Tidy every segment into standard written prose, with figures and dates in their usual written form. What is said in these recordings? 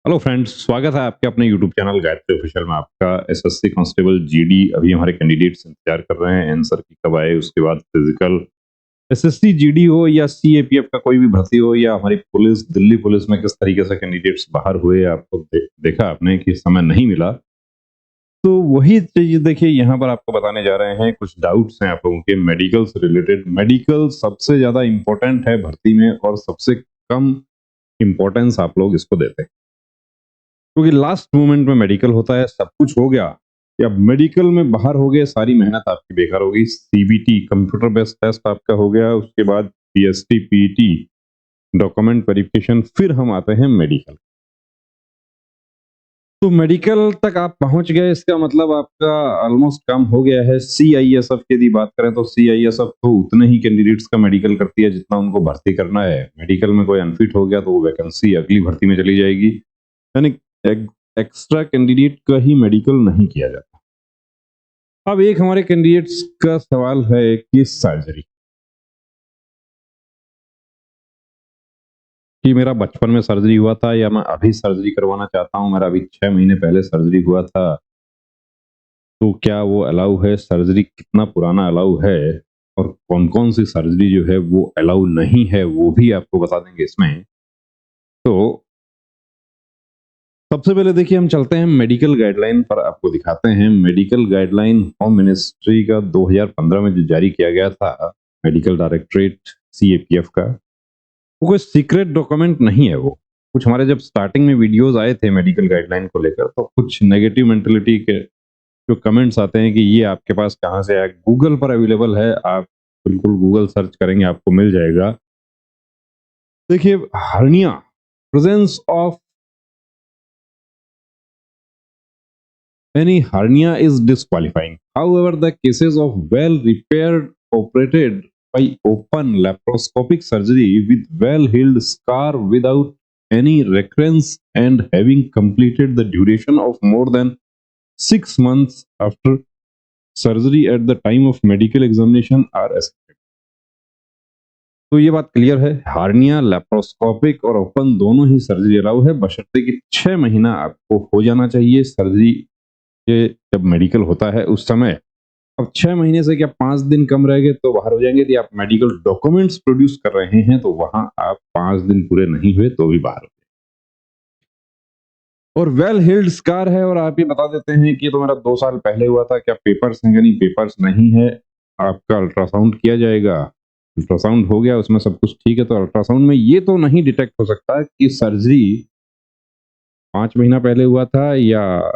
Hello friends, स्वागत है आपके अपने यूट्यूब चैनल गायत्री ऑफिशियल में। आपका एसएससी कांस्टेबल जीडी अभी हमारे कैंडिडेट्स इंतजार कर रहे हैं आंसर की कब आए। उसके बाद फिजिकल एसएससी जीडी हो या सीएपीएफ का कोई भी भर्ती हो या हमारी पुलिस, दिल्ली पुलिस में किस तरीके से कैंडिडेट्स बाहर हुए आपको देखा आपने कि समय नहीं मिला। तो वही चीज देखिए यहाँ पर आपको बताने जा रहे हैं। कुछ डाउट्स हैं आप लोगों के मेडिकल से रिलेटेड। मेडिकल सबसे ज्यादा इंपॉर्टेंट है भर्ती में और सबसे कम इंपॉर्टेंस आप लोग इसको देते हैं, क्योंकि लास्ट मोमेंट में मेडिकल होता है। सब कुछ हो गया कि अब मेडिकल में बाहर हो गए, सारी मेहनत आपकी बेकार हो गई। सीबीटी कंप्यूटर बेस्ड टेस्ट आपका हो गया, उसके बाद पीएसटी पीईटी डॉक्यूमेंट वेरिफिकेशन, फिर हम आते हैं मेडिकल। तो मेडिकल तक आप पहुंच गए, इसका मतलब आपका ऑलमोस्ट काम हो गया है। सीआईएसएफ की यदि बात करें तो सीआईएसएफ तो उतने ही कैंडिडेट्स का मेडिकल करती है जितना उनको भर्ती करना है। मेडिकल में कोई अनफिट हो गया तो वो वैकेंसी अगली भर्ती में चली जाएगी, यानी एक्स्ट्रा कैंडिडेट का ही मेडिकल नहीं किया जाता। अब एक हमारे कैंडिडेट्स का सवाल है कि सर्जरी, कि मेरा बचपन में सर्जरी हुआ था या मैं अभी सर्जरी करवाना चाहता हूं, मेरा अभी 6 महीने पहले सर्जरी हुआ था, तो क्या वो अलाउ है? सर्जरी कितना पुराना अलाउ है और कौन कौन सी सर्जरी जो है वो अलाउ नहीं है, वो भी आपको बता देंगे इसमें। तो सबसे पहले देखिए हम चलते हैं मेडिकल गाइडलाइन पर, आपको दिखाते हैं। मेडिकल गाइडलाइन होम मिनिस्ट्री का 2015 में जो जारी किया गया था, मेडिकल डायरेक्टरेट सीएपीएफ का, वो कोई सीक्रेट डॉक्यूमेंट नहीं है। वो कुछ हमारे जब स्टार्टिंग में वीडियोस आए थे मेडिकल गाइडलाइन को लेकर, तो कुछ नेगेटिव मेंटेलिटी के जो कमेंट्स आते हैं कि ये आपके पास कहाँ से आया। गूगल पर अवेलेबल है, आप बिल्कुल गूगल सर्च करेंगे आपको मिल जाएगा। देखिए, hernia, presence of any hernia is disqualifying. However, the cases of well repaired operated by open laparoscopic surgery with well healed scar without any recurrence and having completed the duration of more than 6 months after surgery at the time of medical examination are accepted. तो ये बात clear है, hernia, laparoscopic और open दोनों ही surgery allow है, बशर्ते कि 6 महीना आपको हो जाना चाहिए सर्जरी के जब मेडिकल होता है उस समय। अब 6 महीने से क्या 5 दिन कम रह गए तो बाहर हो जाएंगे। यदि आप मेडिकल डॉक्यूमेंट्स प्रोड्यूस कर रहे हैं तो वहां आप 5 दिन पूरे नहीं हुए तो भी बाहर हो। और वेल हील्ड स्कार है और आप ये बता देते हैं कि तो मेरा 2 साल पहले हुआ था, क्या पेपर्स हैं? यानी पेपर्स नहीं है, आपका अल्ट्रासाउंड किया जाएगा। अल्ट्रासाउंड हो गया, उसमें सब कुछ ठीक है, तो अल्ट्रासाउंड में ये तो नहीं डिटेक्ट हो सकता कि सर्जरी 5 महीना पहले हुआ था या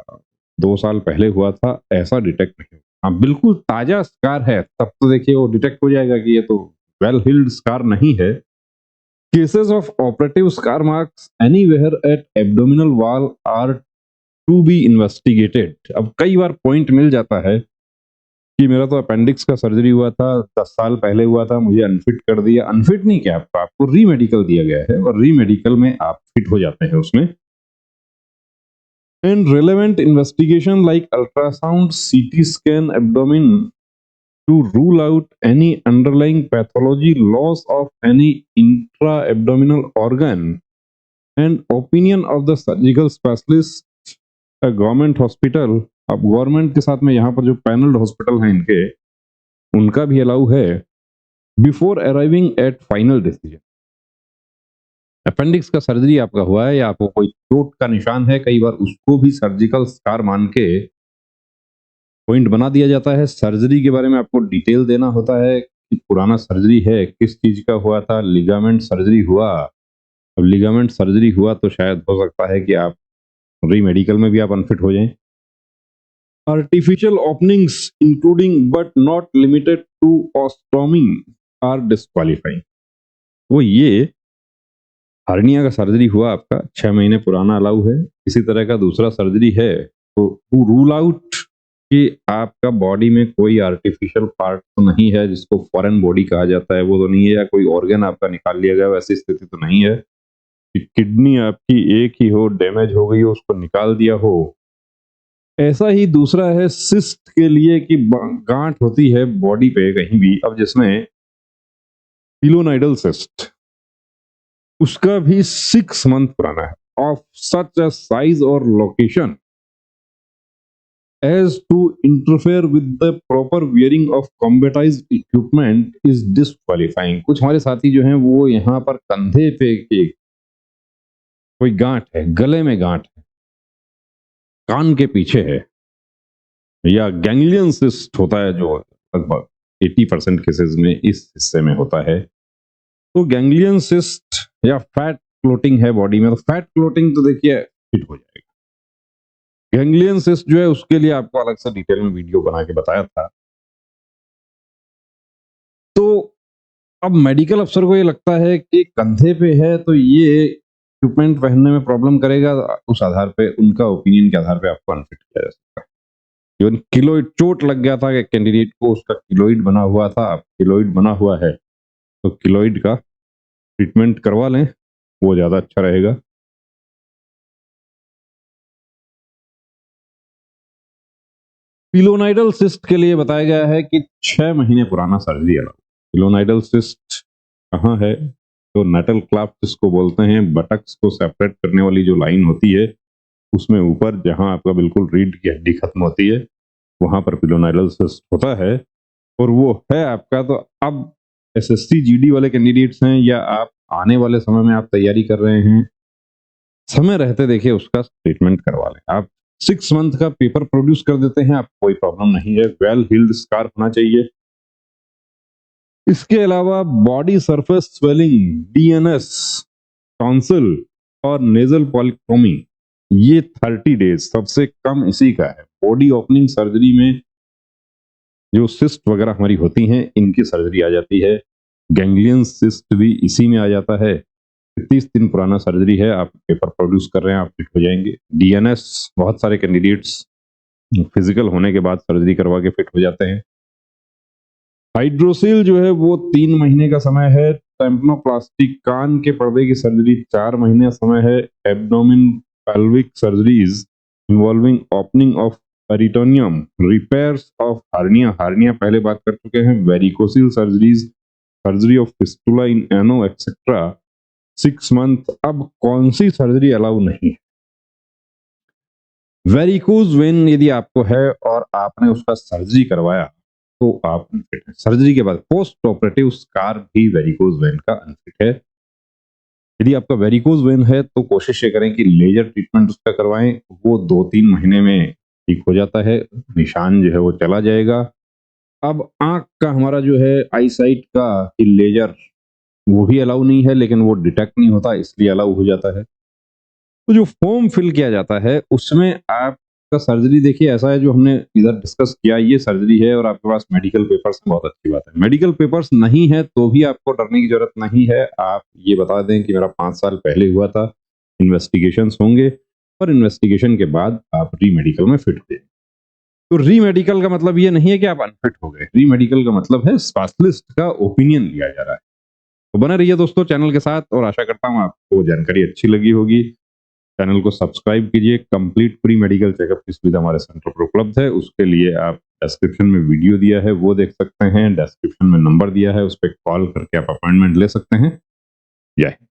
2 साल पहले हुआ था, ऐसा डिटेक्ट नहीं होगा। हाँ, बिल्कुल ताजा स्कार है तब तो देखिए वो डिटेक्ट हो जाएगा कि ये तो वेल हील्ड स्कार नहीं है। Cases of operative scar marks anywhere at abdominal wall are to be investigated. अब कई बार पॉइंट मिल जाता है कि मेरा तो अपेंडिक्स का सर्जरी हुआ था, 10 साल पहले हुआ था, मुझे अनफिट कर दिया। अनफिट नहीं किया आपको री मेडिकल दिया गया है और री मेडिकल में आप फिट हो जाते हैं उसमें। And relevant investigation like ultrasound, CT scan, abdomen to rule out any underlying pathology, loss of any intra-abdominal organ, and opinion of the surgical specialist, a government hospital। अब गवर्नमेंट के साथ में यहाँ पर जो पैनल्ड हॉस्पिटल हैं इनके, उनका भी अलाउ है before arriving at final decision. Appendix का सर्जरी आपका हुआ है या आपको कोई चोट का निशान है, कई बार उसको भी सर्जिकल स्कार मान के पॉइंट बना दिया जाता है। सर्जरी के बारे में आपको डिटेल देना होता है कि पुराना सर्जरी है, किस चीज का हुआ था। लिगामेंट सर्जरी हुआ, अब लिगामेंट सर्जरी हुआ तो शायद हो सकता है कि आप री मेडिकल में भी आप अनफिट हो जाएं। Artificial openings including but not limited to ostomy are disqualifying. वो ये हर्निया का सर्जरी हुआ आपका 6 महीने पुराना अलाउ है। इसी तरह का दूसरा सर्जरी है तो टू रूल आउट कि आपका बॉडी में कोई आर्टिफिशियल पार्ट तो नहीं है जिसको फॉरेन बॉडी कहा जाता है, वो तो नहीं है, या कोई ऑर्गन आपका निकाल लिया गया, वैसी स्थिति तो नहीं है कि किडनी आपकी एक ही हो, डैमेज हो गई हो, उसको निकाल दिया हो। ऐसा ही दूसरा है सिस्ट के लिए कि गांठ होती है बॉडी पे कहीं भी, अब जिसमें पिलोनाइडल सिस्ट, उसका भी 6 मंथ पुराना है। of such a size or location as to interfere with the proper wearing of combatized equipment is disqualifying। कुछ हमारे साथी जो हैं वो यहाँ पर कंधे पे कोई गांठ है, गले में गांठ है, कान के पीछे है, या गैंग्लियन सिस्ट होता है जो लगभग 80% केसेस में इस हिस्से में होता है। तो गैंग्लियन सिस्ट या फैट क्लोटिंग है बॉडी में, तो फैट क्लोटिंग तो देखिए फिट हो जाएगा। गैंग्लियन सिस्ट जो है उसके लिए आपको अलग से डिटेल में वीडियो बना के बताया था। तो अब मेडिकल अफसर को ये लगता है कि कंधे पे है तो ये इक्विपमेंट पहनने में प्रॉब्लम करेगा, उस आधार पे उनका ओपिनियन के आधार पे आपको अनफिट किया जा सकता है। इवन किलोइड चोट लग गया था कि कैंडिडेट को, उसका किलोइड बना हुआ था, अब किलोइड बना हुआ है तो किलोइड का ट्रीटमेंट करवा लें, वो ज्यादा अच्छा रहेगा। पिलोनाइडल सिस्ट के लिए बताया गया है कि 6 महीने पुराना सर्जरी अलाउ। पिलोनाइडल सिस्ट कहाँ है? तो नटल क्लाफ्ट जिसको बोलते हैं, बटक्स को सेपरेट करने वाली जो लाइन होती है उसमें ऊपर जहां आपका बिल्कुल रीढ़ की हड्डी खत्म होती है वहां पर पिलोनाइडल सिस्ट होता है, और वो है आपका। तो अब एसएससी जीडी वाले कैंडिडेट्स हैं या आप आने वाले समय में आप तैयारी कर रहे हैं, समय रहते देखिए उसका ट्रीटमेंट करवा लें। आप 6 मंथ का पेपर प्रोड्यूस कर देते हैं, आपको कोई प्रॉब्लम नहीं है। वेल हील्ड स्कार होना चाहिए। इसके अलावा body surface swelling, DNS, tonsil और नेजल पॉलीक्रोमी, ये 30 डेज सबसे कम इसी का है। बॉडी ओपनिंग सर्जरी में जो सिस्ट वगैरह हमारी होती हैं इनकी सर्जरी आ जाती है। गैंग्लियन सिस्ट भी इसी में आ जाता है। 30 दिन पुराना सर्जरी है, आप पेपर प्रोड्यूस कर रहे हैं, आप फिट हो जाएंगे। डीएनएस बहुत सारे कैंडिडेट्स फिजिकल होने के बाद सर्जरी करवा के फिट हो जाते हैं। हाइड्रोसिल जो है वो 3 महीने का समय है। टेम्पनोप्लास्टिक कान के पर्दे की सर्जरी 4 महीने समय है। Abdomen pelvic surgeries involving opening of peritoneum, repairs of hernia, hernia पहले बात कर चुके हैं। Varicocele surgeries, surgery of fistula in ano etcetera, 6 month. अब कौन सी सर्जरी अलाउ नहीं है? वेरिकोज वेन यदि आपको है और आपने उसका सर्जरी करवाया तो आप अनफिट है। सर्जरी के बाद पोस्ट ऑपरेटिव स्कार भी वेरिकोज वेन का अनफिट है। यदि आपका वेरिकोज वेन है तो कोशिश ये करें कि लेजर ट्रीटमेंट उसका करवाएं, वो 2-3 महीने में ठीक हो जाता है, निशान जो है वो चला जाएगा। अब आंख का हमारा जो है आई साइट का लेजर वो भी अलाउ नहीं है, लेकिन वो डिटेक्ट नहीं होता इसलिए अलाउ हो जाता है। तो जो फॉर्म फिल किया जाता है उसमें आपका सर्जरी देखिए ऐसा है, जो हमने इधर डिस्कस किया ये सर्जरी है और आपके पास मेडिकल पेपर्स हैं, बहुत अच्छी बात है। मेडिकल पेपर्स नहीं है तो भी आपको डरने की जरूरत नहीं है। आप ये बता दें कि मेरा 5 साल पहले हुआ था, इन्वेस्टिगेशंस होंगे और इन्वेस्टिगेशन के बाद आप री मेडिकल में फिट हो जाएंगे। तो री मेडिकल का मतलब ये नहीं है कि आप अनफिट हो गए। री मेडिकल का मतलब है स्पेशलिस्ट का ओपिनियन लिया जा रहा है। तो बने रहिए दोस्तों चैनल के साथ, और आशा करता हूँ आपको जानकारी अच्छी लगी होगी। चैनल को सब्सक्राइब कीजिए। कंप्लीट फ्री मेडिकल चेकअप की सुविधा हमारे सेंटर पर उपलब्ध है। उसके लिए आप डिस्क्रिप्शन में वीडियो दिया है वो देख सकते हैं, डिस्क्रिप्शन में नंबर दिया है, उस पर कॉल करके आप अपॉइंटमेंट ले सकते हैं। जय हिंद।